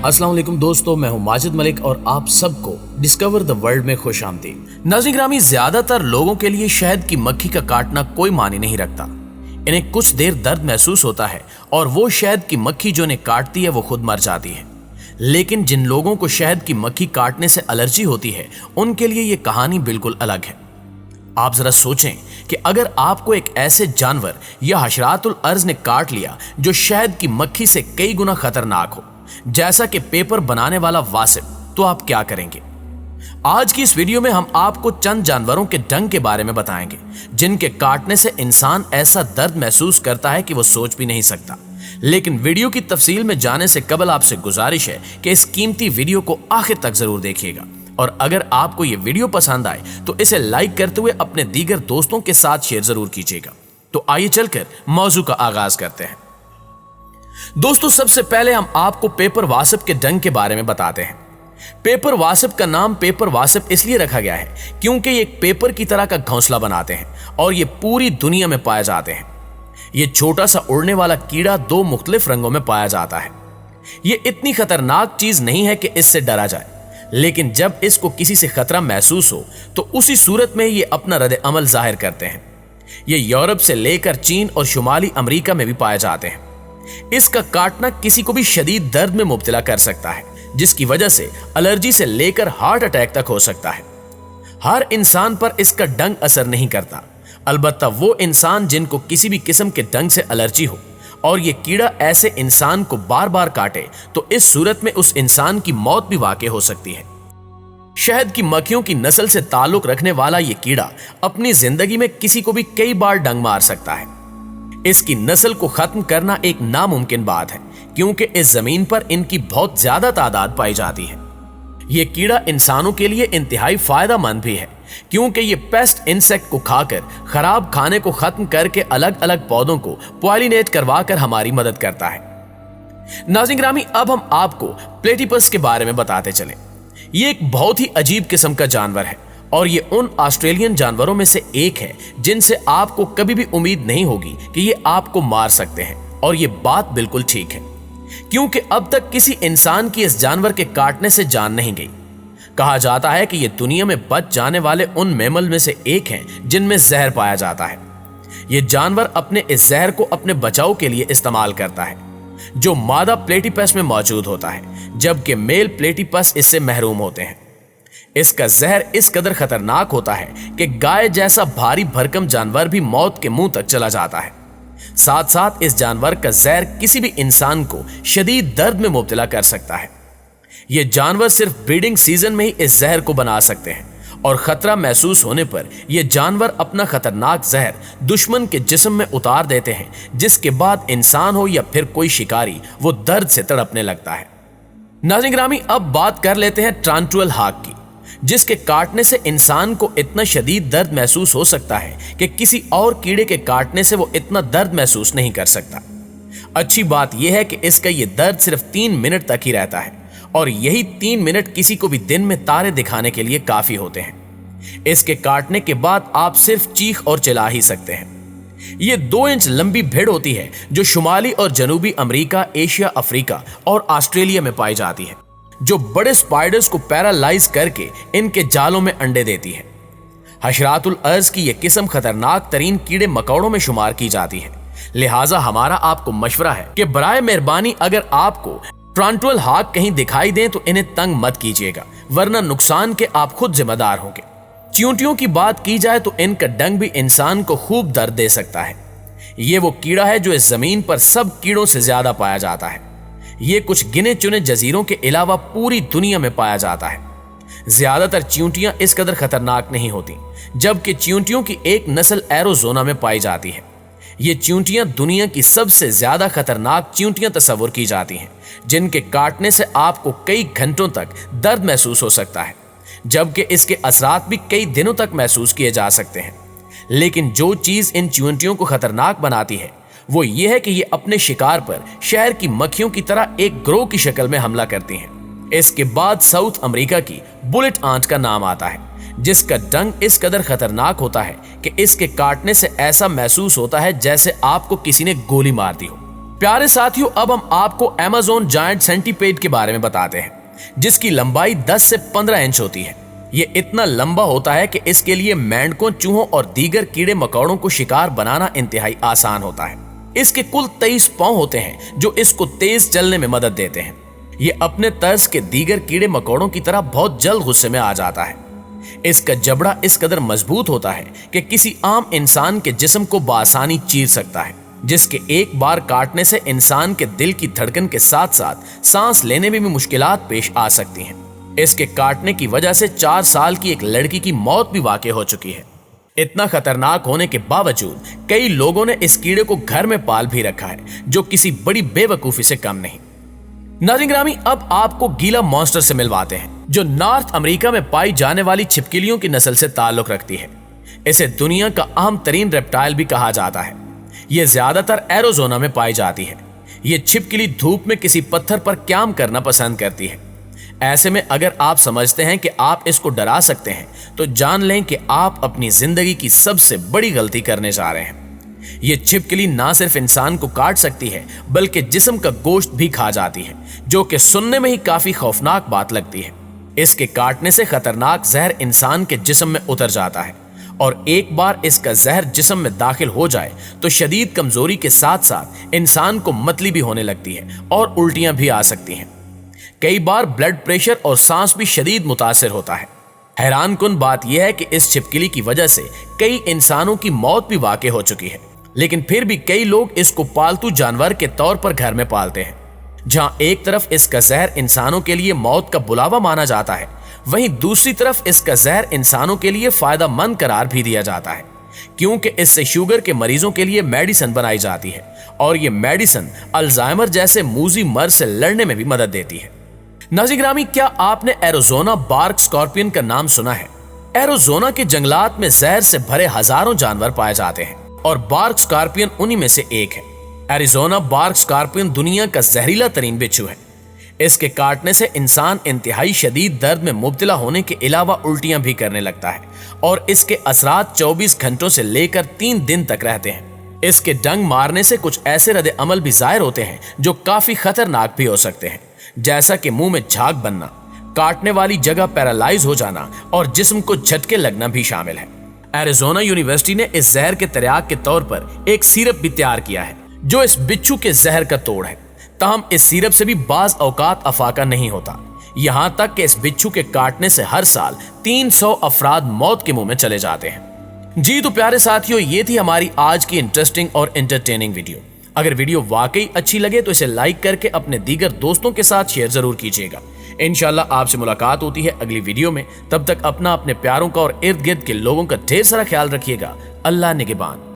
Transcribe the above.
अस्सलाम वालेकुम दोस्तों, मैं हूं माजिद मलिक और आप सबको डिस्कवर द वर्ल्ड में खुश आमदीद। नाज़रीन ग्रामी, ज्यादातर लोगों के लिए शहद की मक्खी का काटना कोई मानी नहीं रखता। इन्हें कुछ देर दर्द महसूस होता है और वो शहद की मक्खी जो इन्हें काटती है वो खुद मर जाती है। लेकिन जिन लोगों को शहद की मक्खी काटने से एलर्जी होती है उनके लिए ये कहानी बिल्कुल अलग है। आप जरा सोचें कि अगर आपको एक ऐसे जानवर या हशरातुल अर्ज ने काट लिया जो शहद की मक्खी से कई गुना खतरनाक हो, जैसा कि पेपर बनाने वाला वासिफ, तो आप क्या करेंगे? आज की इस वीडियो में हम आपको चंद जानवरों के डंग के बारे में बताएंगे जिनके काटने से इंसान ऐसा दर्द महसूस करता है कि वो सोच भी नहीं सकता। लेकिन वीडियो की तफसील में जाने से कबल आपसे गुजारिश है कि इस कीमती वीडियो को आखिर तक जरूर देखिएगा और अगर आपको ये वीडियो पसंद आए तो इसे लाइक करते हुए अपने दीगर दोस्तों के साथ शेयर जरूर कीजिएगा। तो आइए चलकर मौजू का आगाज करते हैं। दोस्तों, सबसे पहले हम आपको पेपर वासिफ के डंग के बारे में बताते हैं। पेपर वासिफ का नाम पेपर वासिफ इसलिए रखा गया है क्योंकि ये एक पेपर की तरह का घोंसला बनाते हैं और ये पूरी दुनिया में पाए जाते हैं। ये छोटा सा उड़ने वाला कीड़ा दो मुख्तलिफ रंगों में पाया जाता है। ये इतनी खतरनाक चीज नहीं है कि इससे डरा जाए, लेकिन जब इसको किसी से खतरा महसूस हो तो उसी सूरत में ये अपना रद्द अमल जाहिर करते हैं। ये यूरोप से लेकर चीन और शुमाली अमेरिका में भी पाए जाते हैं। इसका काटना किसी को भी शदीद दर्द में मुब्तला कर सकता है, जिसकी वजह से एलर्जी से लेकर हार्ट अटैक तक हो सकता है। हर इंसान पर इसका डंग असर नहीं करता, अलबत्ता वो इंसान जिनको किसी भी किस्म के डंग से एलर्जी हो और ये कीड़ा ऐसे इंसान को बार बार काटे तो इस सूरत में उस इंसान की मौत भी वाक़ई हो सकती है। शहद की मक्खियों की नस्ल से ताल्लुक रखने वाला ये कीड़ा अपनी जिंदगी में किसी को भी कई बार डंग मार सकता है। इसकी नस्ल को खत्म करना एक नामुमकिन बात है क्योंकि इस जमीन पर इनकी बहुत ज्यादा तादाद पाई जाती है। यह कीड़ा इंसानों के लिए इंतहाई फायदेमंद भी है क्योंकि ये पेस्ट इंसेक्ट को खाकर खराब खाने को खत्म करके अलग अलग पौधों को पॉलिनेट करवाकर हमारी मदद करता है। नाज़रीन ग्रामी, अब हम आपको प्लेटिपस के बारे में बताते चले। ये एक बहुत ही अजीब किस्म का जानवर है और ये उन ऑस्ट्रेलियन जानवरों में से एक है जिनसे आपको कभी भी उम्मीद नहीं होगी कि ये आपको मार सकते हैं। और ये बात बिल्कुल ठीक है क्योंकि अब तक किसी इंसान की इस जानवर के काटने से जान नहीं गई। कहा जाता है कि ये दुनिया में बच जाने वाले उन मैमल में से एक हैं जिनमें जहर पाया जाता है। ये जानवर अपने इस जहर को अपने बचाव के लिए इस्तेमाल करता है जो मादा प्लेटिपस में मौजूद होता है, जबकि मेल प्लेटिपस इससे महरूम होते हैं। इसका जहर इस कदर खतरनाक होता है कि गाय जैसा भारी भरकम जानवर भी मौत के मुंह तक चला जाता है। साथ साथ इस जानवर का जहर किसी भी इंसान को शदीद दर्द में मुब्तला कर सकता है। ये जानवर सिर्फ ब्रीडिंग सीजन में ही इस जहर को बना सकते हैं और खतरा महसूस होने पर यह जानवर अपना खतरनाक जहर दुश्मन के जिस्म में उतार देते हैं, जिसके बाद इंसान हो या फिर कोई शिकारी वो दर्द से तड़पने लगता है। नाज़रीन ग्रामी, अब बात कर लेते हैं टारंटुला हाक की, जिसके काटने से इंसान को इतना शदीद दर्द महसूस हो सकता है कि किसी और कीड़े के काटने से वो इतना दर्द महसूस नहीं कर सकता। अच्छी बात यह है कि इसका ये दर्द सिर्फ 3 मिनट तक ही रहता है और यही 3 मिनट किसी को भी दिन में तारे दिखाने के लिए काफी होते हैं। इसके काटने के बाद आप सिर्फ चीख और चिल्ला ही सकते हैं। ये 2 इंच लंबी भेड़ होती है जो शुमाली और जनूबी अमेरिका, एशिया, अफ्रीका और ऑस्ट्रेलिया में पाई जाती है, जो बड़े स्पाइडर्स को पैरालाइज करके इनके जालों में अंडे देती है। हशरातुल अर्ज की यह किस्म खतरनाक तरीन कीड़े मकोड़ों में शुमार की जाती है। लिहाजा हमारा आपको मशवरा है कि बराए मेहरबानी अगर आपको टारंटुला हाक कहीं दिखाई दें तो इन्हें तंग मत कीजिएगा, वरना नुकसान के आप खुद जिम्मेदार होंगे। चींटियों की बात की जाए तो इनका डंग भी इंसान को खूब दर्द दे सकता है। ये वो कीड़ा है जो इस जमीन पर सब कीड़ों से ज्यादा पाया जाता है। ये कुछ गिने चुने जजीरों के अलावा पूरी दुनिया में पाया जाता है। ज्यादातर चींटियां इस कदर खतरनाक नहीं होती, जबकि चींटियों की एक नस्ल एरोजोना में पाई जाती है। ये चींटियां दुनिया की सबसे ज्यादा खतरनाक चींटियां तस्वुर की जाती हैं, जिनके काटने से आपको कई घंटों तक दर्द महसूस हो सकता है, जबकि इसके असरात भी कई दिनों तक महसूस किए जा सकते हैं। लेकिन जो चीज इन चींटियों को खतरनाक बनाती है वो ये है कि ये अपने शिकार पर शहर की मक्खियों की तरह एक ग्रोह की शक्ल में हमला करती हैं। इसके बाद साउथ अमेरिका की बुलेट आंट का नाम आता है, जिसका डंग इस कदर खतरनाक होता है कि इसके काटने से ऐसा महसूस होता है जैसे आपको किसी ने गोली मार दी हो। प्यारे साथियों, अब हम आपको अमेज़न जायंट सेंटीपेड के बारे में बताते हैं, जिसकी लंबाई 10 से 15 इंच होती है। ये इतना लंबा होता है कि इसके लिए मेंढकों, चूहों और दीगर कीड़े मकोड़ों को शिकार बनाना इंतहाई आसान होता है। इसके कुल 23 पांव होते हैं जो इसको तेज चलने में मदद देते हैं। ये अपने तर्ज के दीगर कीड़े मकोड़ों की तरह बहुत जल्द गुस्से में आ जाता है। इसका जबड़ा इस कदर मजबूत होता है कि किसी आम इंसान के जिस्म को बआसानी चीर सकता है, जिसके एक बार काटने से इंसान के दिल की धड़कन के साथ साथ सांस लेने में भी मुश्किलात पेश आ सकती हैं। इसके काटने की वजह से 4 साल की एक लड़की की मौत भी वाक़ई हो चुकी है। इतना खतरनाक होने के बावजूद कई लोगों ने इस कीड़े को घर में पाल भी रखा है, जो किसी बड़ी बेवकूफी से कम नहीं। नाज़रीन ग्रामी, अब आपको गीला मॉन्स्टर से मिलवाते हैं, जो नॉर्थ अमेरिका में पाई जाने वाली छिपकलियों की नस्ल से ताल्लुक रखती है। इसे दुनिया का अहम तरीन रेप्टाइल भी कहा जाता है। ये ज्यादातर एरिज़ोना में पाई जाती है। ये छिपकली धूप में किसी पत्थर पर क्याम करना पसंद करती है। ऐसे में अगर आप समझते हैं कि आप इसको डरा सकते हैं, तो जान लें कि आप अपनी जिंदगी की सबसे बड़ी गलती करने जा रहे हैं। ये छिपकली ना सिर्फ इंसान को काट सकती है, बल्कि जिस्म का गोश्त भी खा जाती है, जो कि सुनने में ही काफी खौफनाक बात लगती है। इसके काटने से खतरनाक जहर इंसान के जिस्म में उतर जाता है, और एक बार इसका जहर जिस्म में दाखिल हो जाए तो शदीद कमजोरी के साथ साथ इंसान को मतली भी होने लगती है और उल्टियां भी आ सकती हैं। कई बार ब्लड प्रेशर और सांस भी शदीद मुतासिर होता है। हैरान कुन बात यह है कि इस छिपकली की वजह से कई इंसानों की मौत भी वाक़ई हो चुकी है, लेकिन फिर भी कई लोग इसको पालतू जानवर के तौर पर घर में पालते हैं। जहां एक तरफ इसका जहर इंसानों के लिए मौत का बुलावा माना जाता है, वहीं दूसरी तरफ इसका जहर इंसानों के लिए फायदा मंद करार भी दिया जाता है, क्योंकि इससे शुगर के मरीजों के लिए मेडिसिन बनाई जाती है, और ये मेडिसिन अल्जाइमर जैसे मूजी मर्ज से लड़ने में भी मदद देती है। नाज़रीन ग्रामी, क्या आपने एरिज़ोना बार्क स्कॉर्पियन का नाम सुना है? एरिज़ोना के जंगलात में जहर से भरे हजारों जानवर पाए जाते हैं, और बार्क स्कॉर्पियन उन्हीं में से एक है। एरिज़ोना बार्क स्कॉर्पियन दुनिया का जहरीला तरीन बिच्छू है। इसके काटने से इंसान इंतहाई शदीद दर्द में मुब्तला होने के अलावा उल्टियां भी करने लगता है, और इसके असरात 24 घंटों से लेकर 3 दिन तक रहते हैं। इसके डंग मारने से कुछ ऐसे रद्द अमल भी जाहिर होते हैं जो काफी खतरनाक भी हो सकते हैं, जैसा कि मुंह में झाग बनना, काटने वाली जगह पैरालाइज हो जाना और जिस्म को झटके लगना भी शामिल है। एरिज़ोना यूनिवर्सिटी ने इस जहर के तरियाक के तौर पर एक सिरप भी तैयार किया है, जो इस बिच्छू के जहर का तोड़ है। ताहम इस सिरप से भी बाज औकात अफाका नहीं होता, यहां तक कि इस बिच्छू के काटने से हर साल 300 अफराद मौत के मुंह में चले जाते हैं। जी तो प्यारे साथियों, ये थी हमारी आज की इंटरेस्टिंग और एंटरटेनिंग वीडियो। अगर वीडियो वाकई अच्छी लगे तो इसे लाइक करके अपने दीगर दोस्तों के साथ शेयर जरूर कीजिएगा। इंशाल्लाह आपसे मुलाकात होती है अगली वीडियो में। तब तक अपना, अपने प्यारों का और इर्द गिर्द के लोगों का ढेर सारा ख्याल रखिएगा। अल्लाह निगहबान।